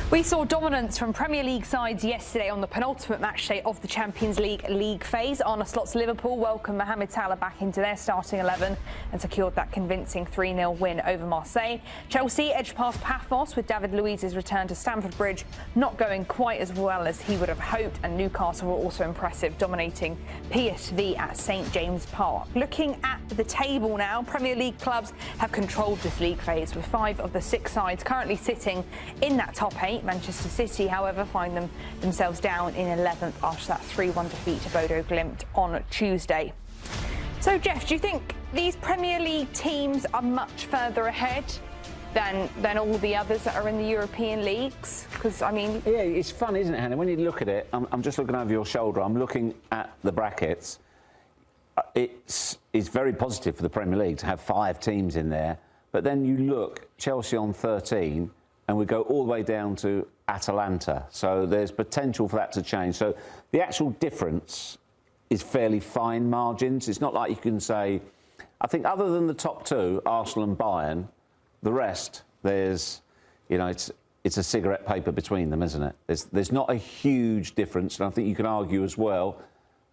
We saw dominance from Premier League sides yesterday on the penultimate match day of the Champions League phase. Arne Slot's Liverpool welcomed Mohamed Salah back into their starting 11 and secured that convincing 3-0 win over Marseille. Chelsea edged past Paphos with David Luiz's return to Stamford Bridge not going quite as well as he would have hoped, and Newcastle were also impressive, dominating PSV at St James Park. Looking at the table now, Premier League clubs have controlled this league phase with 5 of the 6 sides currently sitting in that top 8. Manchester City, however, find themselves down in 11th after that 3-1 defeat to Bodo Glimt on Tuesday. So, Geoff, do you think these Premier League teams are much further ahead than all the others that are in the European leagues? Because, I mean... Yeah, it's fun, isn't it, Hannah? When you look at it, I'm just looking over your shoulder, I'm looking at the brackets. It's very positive for the Premier League to have 5 teams in there, but then you look, Chelsea on 13... and we go all the way down to Atalanta. So there's potential for that to change. So the actual difference is fairly fine margins. It's not like you can say, I think other than the top 2, Arsenal and Bayern, the rest, there's, you know, it's a cigarette paper between them, isn't it? There's not a huge difference. And I think you can argue as well,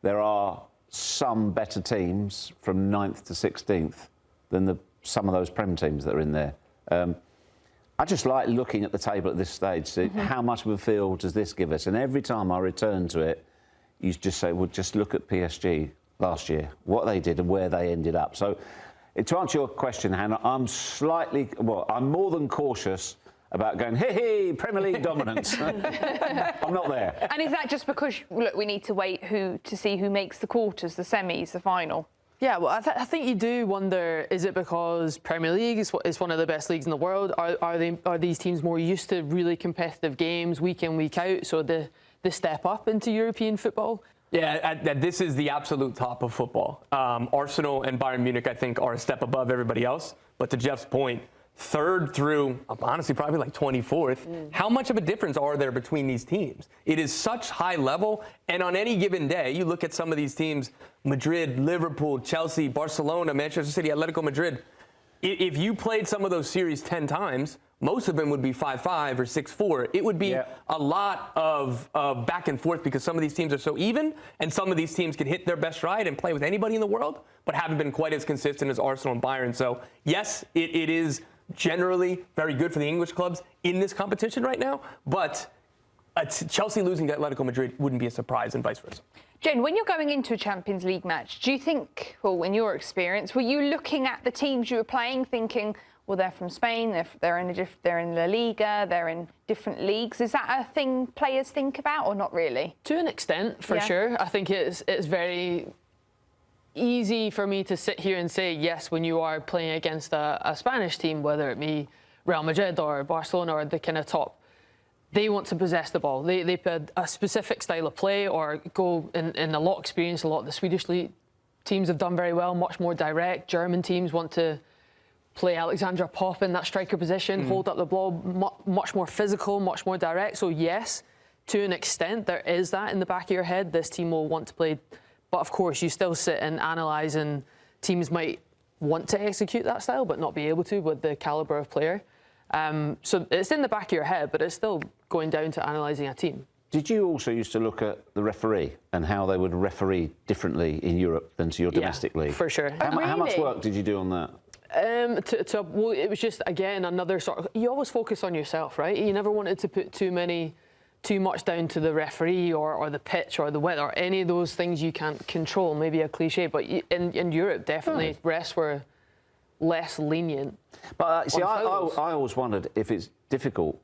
there are some better teams from 9th to 16th than some of those Prem teams that are in there. I just like looking at the table at this stage, see how much of a feel does this give us? And every time I return to it, you just say, well, just look at PSG last year, what they did and where they ended up. So to answer your question, Hannah, I'm more than cautious about going, hey, Premier League dominance. I'm not there. And is that just because, look, we need to wait to see who makes the quarters, the semis, the final? Yeah, well, I think you do wonder, is it because Premier League is one of the best leagues in the world? Are these teams more used to really competitive games week in, week out, so the step up into European football? Yeah, this is the absolute top of football. Arsenal and Bayern Munich, I think, are a step above everybody else. But to Geoff's point, 3rd through, honestly, probably like 24th. How much of a difference are there between these teams? It is such high level, and on any given day, you look at some of these teams, Madrid, Liverpool, Chelsea, Barcelona, Manchester City, Atletico Madrid. If you played some of those series 10 times, most of them would be 5-5 or 6-4. It would be a lot of back and forth because some of these teams are so even, and some of these teams can hit their best stride and play with anybody in the world, but haven't been quite as consistent as Arsenal and Bayern. So, yes, it is generally very good for the English clubs in this competition right now, but Chelsea losing to Atletico Madrid wouldn't be a surprise, and vice versa. Jen, when you're going into a Champions League match, do you think, well, in your experience, were you looking at the teams you were playing thinking, well, they're from Spain, they're in La Liga, they're in different leagues? Is that a thing players think about, or not really? To an extent, for sure. I think it's very easy for me to sit here and say, yes, when you are playing against a Spanish team, whether it be Real Madrid or Barcelona or the kind of top, they want to possess the ball. They put a specific style of play or go in a lot of experience. A lot of the Swedish league teams have done very well, much more direct. German teams want to play Alexandra Popp in that striker position, hold up the ball, much more physical, much more direct. So yes, to an extent, there is that in the back of your head. This team will want to play. But of course, you still sit and analyse, and teams might want to execute that style but not be able to with the calibre of player. So it's in the back of your head, but it's still going down to analysing a team. Did you also used to look at the referee and how they would referee differently in Europe than to your domestic league? For sure. How much work did you do on that? Well, it was just, again, another sort of... You always focus on yourself, right? You never wanted to put too much down to the referee or the pitch or the weather, or any of those things you can't control. Maybe a cliche, but in Europe, definitely, refs were less lenient. But see, I always wondered if it's difficult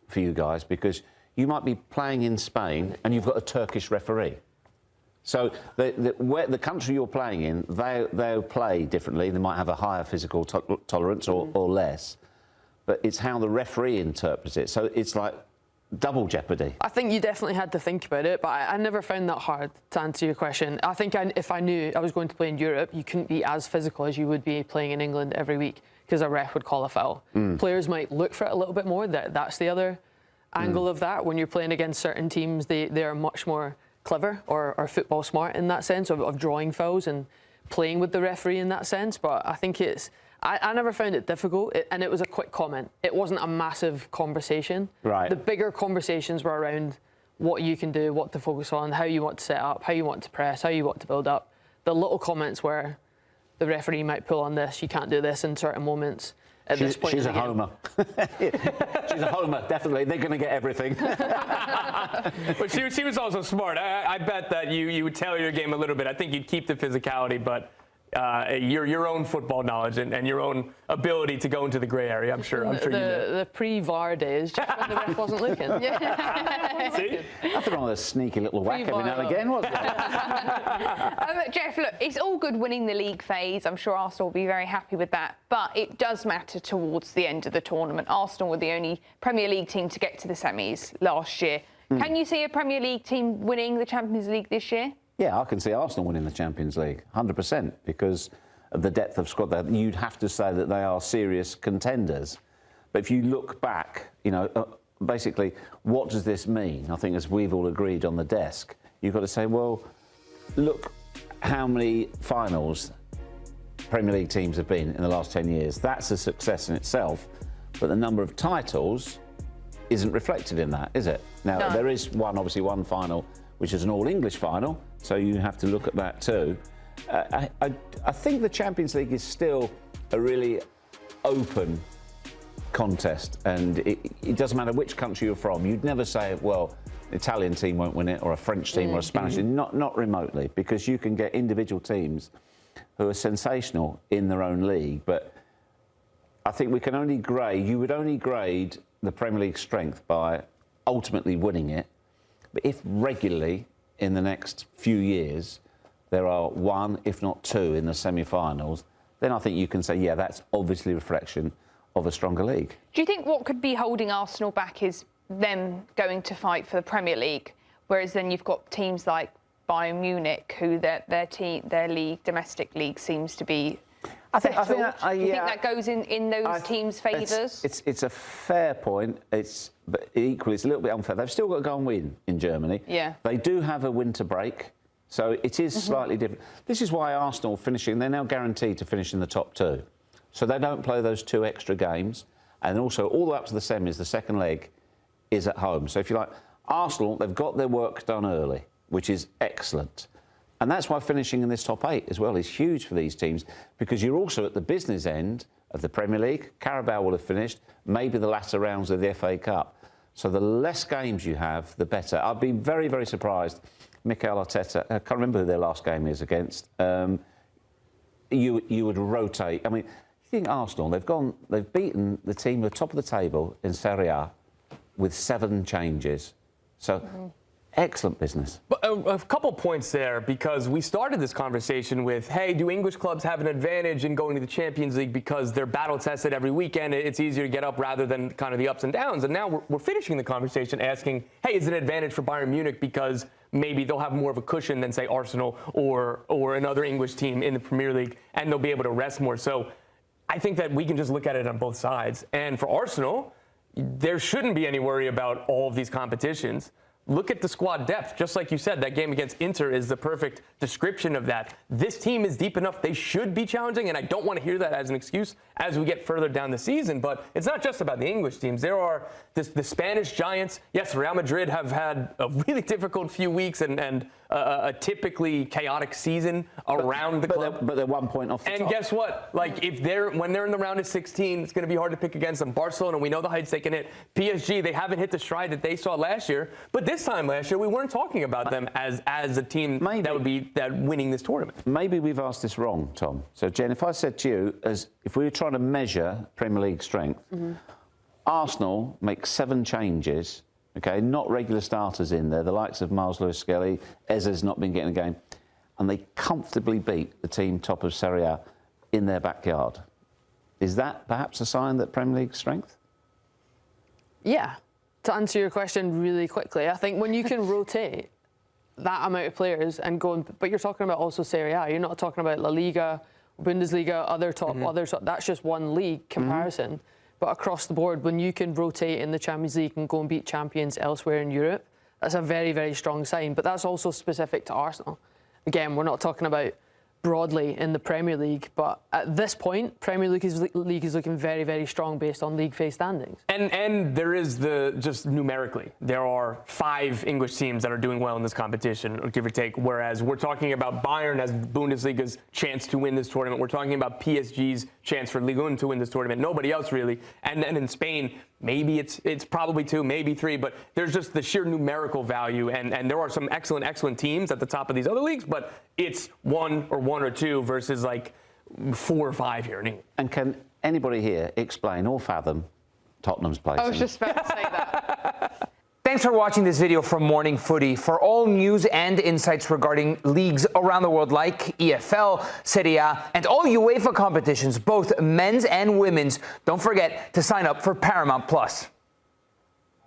for you guys because you might be playing in Spain and you've got a Turkish referee. So the country you're playing in, they'll play differently. They might have a higher physical tolerance or less. But it's how the referee interprets it. So it's like double jeopardy. I think you definitely had to think about it, but I never found that hard to answer your question. I think if I knew I was going to play in Europe, you couldn't be as physical as you would be playing in England every week because a ref would call a foul. Players might look for it a little bit more. That's the other angle of that. When you're playing against certain teams, they are much more clever or football smart in that sense of drawing fouls and playing with the referee in that sense. But I think I never found it difficult, and it was a quick comment. It wasn't a massive conversation. Right. The bigger conversations were around what you can do, what to focus on, how you want to set up, how you want to press, how you want to build up. The little comments where the referee might pull on this, you can't do this in certain moments. At this point she's in a the game. homer. She's a homer, definitely. They're going to get everything. But she was also smart. I bet that you would tailor your game a little bit. I think you'd keep the physicality, but your own football knowledge and your own ability to go into the grey area, I'm sure you did. The pre-VAR days, just when the ref wasn't looking. See? Nothing wrong with a sneaky little whack every now and again, was there? Jeff, look, it's all good winning the league phase. I'm sure Arsenal will be very happy with that. But it does matter towards the end of the tournament. Arsenal were the only Premier League team to get to the semis last year. Can you see a Premier League team winning the Champions League this year? Yeah, I can see Arsenal winning the Champions League, 100%, because of the depth of squad there. You'd have to say that they are serious contenders. But if you look back, basically, what does this mean? I think, as we've all agreed on the desk, you've got to say, well, look how many finals Premier League teams have been in the last 10 years. That's a success in itself, but the number of titles isn't reflected in that, is it? Now, No. there is obviously one final, which is an all-English final, so you have to look at that too. I think the Champions League is still a really open contest, and it doesn't matter which country you're from. You'd never say, well, an Italian team won't win it, or a French team, or a Spanish team. Not remotely, because you can get individual teams who are sensational in their own league. But I think you would only grade the Premier League strength by ultimately winning it. But if regularly in the next few years there are one, if not two, in the semi-finals, then I think you can say, yeah, that's obviously a reflection of a stronger league. Do you think what could be holding Arsenal back is them going to fight for the Premier League, whereas then you've got teams like Bayern Munich, who their league, domestic league, seems to be settled? Do you think that goes in those teams' favours? It's a fair point. But equally, it's a little bit unfair. They've still got to go and win in Germany. Yeah. They do have a winter break, so it is slightly different. This is why Arsenal they're now guaranteed to finish in the top two. So they don't play those 2 extra games. And also, all the way up to the semis, the second leg is at home. So if you like, Arsenal, they've got their work done early, which is excellent. And that's why finishing in this top 8 as well is huge for these teams, because you're also at the business end of the Premier League. Carabao will have finished, maybe the latter rounds of the FA Cup. So the less games you have, the better. I'd be very, very surprised. Mikel Arteta, I can't remember who their last game is against. You would rotate. I mean, you think Arsenal, they've beaten the team at the top of the table in Serie A with 7 changes. So excellent business. But a couple points there, because we started this conversation with, hey, do English clubs have an advantage in going to the Champions League because they're battle tested every weekend? It's easier to get up rather than kind of the ups and downs. And now we're finishing the conversation asking, hey, is it an advantage for Bayern Munich because maybe they'll have more of a cushion than, say, Arsenal or another English team in the Premier League, and they'll be able to rest more? So I think that we can just look at it on both sides. And for Arsenal, there shouldn't be any worry about all of these competitions. Look at the squad depth. Just like you said, that game against Inter is the perfect description of that. This team is deep enough. They should be challenging, and I don't want to hear that as an excuse as we get further down the season. But it's not just about the English teams. There are the Spanish giants. Yes, Real Madrid have had a really difficult few weeks and a typically chaotic season around the club. But they're 1 point off the top. And guess what? Like, when they're in the round of 16, it's going to be hard to pick against them. Barcelona, we know the heights they can hit. PSG, they haven't hit the stride that they saw last year. But this time last year, we weren't talking about them as a team that would be winning this tournament. Maybe we've asked this wrong, Tom. So, Jen, if I said to you, as if we were trying to measure Premier League strength, Arsenal make 7 changes. Okay, not regular starters in there, the likes of Miles Lewis-Skelly, Eze's not been getting a game, and they comfortably beat the team top of Serie A in their backyard. Is that perhaps a sign that Premier League strength? Yeah. To answer your question really quickly, I think when you can rotate that amount of players and go, but you're talking about also Serie A, you're not talking about La Liga, Bundesliga, other top, that's just one league comparison. But across the board, when you can rotate in the Champions League and go and beat champions elsewhere in Europe, that's a very, very strong sign. But that's also specific to Arsenal. Again, we're not talking about broadly in the Premier League, but at this point, Premier League is looking very, very strong based on league phase standings. And there is just numerically, there are 5 English teams that are doing well in this competition, give or take, whereas we're talking about Bayern as Bundesliga's chance to win this tournament. We're talking about PSG's chance for Ligue 1 to win this tournament. Nobody else really. And then in Spain, maybe it's probably 2, maybe 3, but there's just the sheer numerical value, and there are some excellent teams at the top of these other leagues, but it's 1 or 2 versus like 4 or 5 here in England. And can anybody here explain or fathom Tottenham's place? I was just about to say that. Thanks for watching this video from Morning Footy. For all news and insights regarding leagues around the world like EFL, Serie A, and all UEFA competitions, both men's and women's, don't forget to sign up for Paramount Plus.